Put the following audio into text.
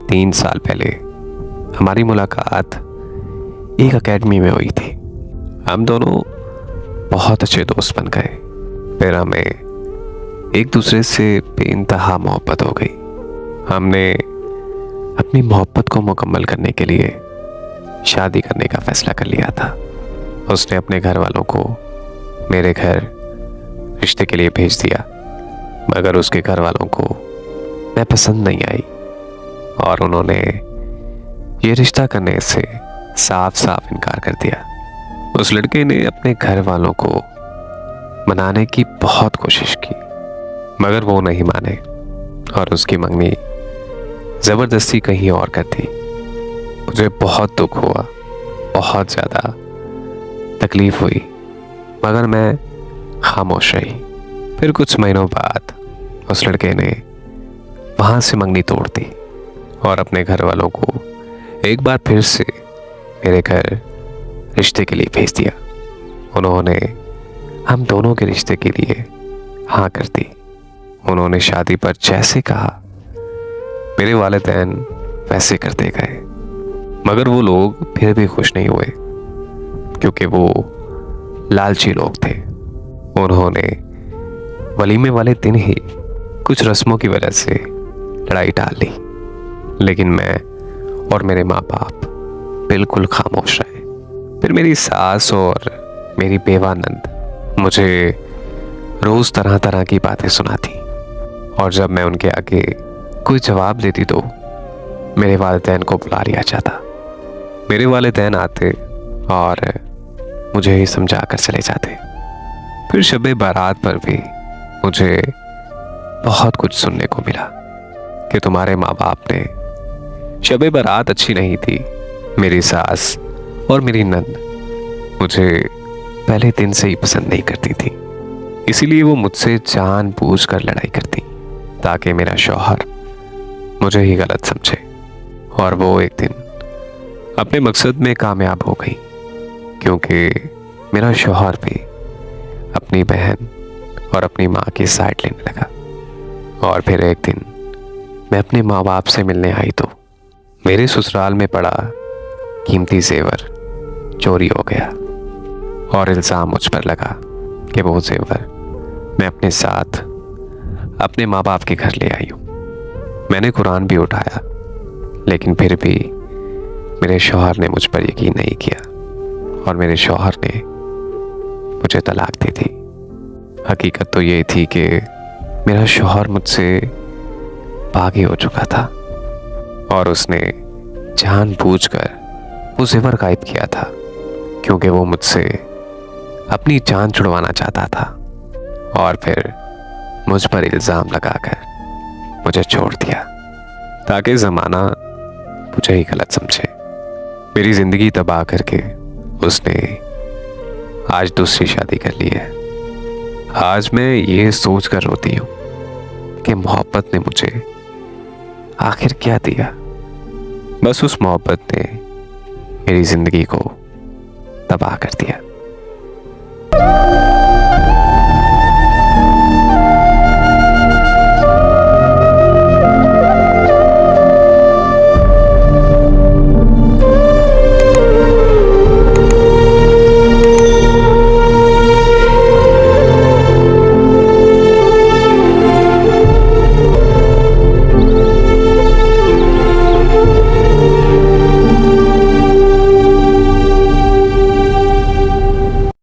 3 साल पहले हमारी मुलाकात एक एकेडमी में हुई थी। हम दोनों बहुत अच्छे दोस्त बन गए। फिर हमें एक दूसरे से बेइंतहा मोहब्बत हो गई। हमने अपनी मोहब्बत को मुकम्मल करने के लिए शादी करने का फैसला कर लिया था। उसने अपने घर वालों को मेरे घर रिश्ते के लिए भेज दिया, मगर उसके घर वालों को मैं पसंद नहीं आई और उन्होंने ये रिश्ता करने से साफ साफ इनकार कर दिया। उस लड़के ने अपने घर वालों को मनाने की बहुत कोशिश की, मगर वो नहीं माने और उसकी मंगनी ज़बरदस्ती कहीं और कर दी। मुझे बहुत दुख हुआ, बहुत ज़्यादा तकलीफ़ हुई, मगर मैं खामोश रही। फिर कुछ महीनों बाद उस लड़के ने वहाँ से मंगनी तोड़ दी और अपने घर वालों को एक बार फिर से मेरे घर रिश्ते के लिए भेज दिया। उन्होंने हम दोनों के रिश्ते के लिए हाँ कर दी। उन्होंने शादी पर जैसे कहा मेरे वालिदैन वैसे करते गए, मगर वो लोग फिर भी खुश नहीं हुए क्योंकि वो लालची लोग थे। उन्होंने वलीमे वाले दिन ही कुछ रस्मों की वजह से लड़ाई टाल ली, लेकिन मैं और मेरे माँ बाप बिल्कुल खामोश रहे। फिर मेरी सास और मेरी बेवा नंद मुझे रोज़ तरह तरह की बातें सुनाती और जब मैं उनके आगे कोई जवाब देती तो मेरे वालिदैन को बुला लिया जाता। मेरे वालिदैन आते और मुझे ही समझा कर चले जाते। फिर शब बारात पर भी मुझे बहुत कुछ सुनने को मिला कि तुम्हारे माँ बाप ने शब बारात अच्छी नहीं थी। मेरी सास और मेरी नंद मुझे पहले दिन से ही पसंद नहीं करती थी, इसीलिए वो मुझसे जानबूझकर लड़ाई करती ताकि मेरा शौहर मुझे ही गलत समझे। और वो एक दिन अपने मकसद में कामयाब हो गई क्योंकि मेरा शौहर भी अपनी बहन और अपनी माँ की साइड लेने लगा। और फिर एक दिन मैं अपने माँ बाप से मिलने आई तो मेरे ससुराल में पड़ा कीमती जेवर चोरी हो गया और इल्ज़ाम मुझ पर लगा कि वो जेवर मैं अपने साथ अपने माँ बाप के घर ले आई हूँ। मैंने कुरान भी उठाया, लेकिन फिर भी मेरे शौहर ने मुझ पर यकीन नहीं किया और मेरे शौहर ने मुझे तलाक दी थी। हकीकत तो ये थी कि मेरा शौहर मुझसे बागी हो चुका था और उसने जानबूझकर वो ज़ेवर गायब किया था क्योंकि वो मुझसे अपनी जान छुड़वाना चाहता था और फिर मुझ पर इल्ज़ाम लगाकर मुझे छोड़ दिया ताकि ज़माना मुझे ही गलत समझे। मेरी ज़िंदगी तबाह करके उसने आज दूसरी शादी कर ली है। आज मैं ये सोच कर रोती हूँ कि मोहब्बत ने मुझे आखिर क्या दिया। बस उस मोहब्बत ने मेरी ज़िंदगी को तबाह कर दिया।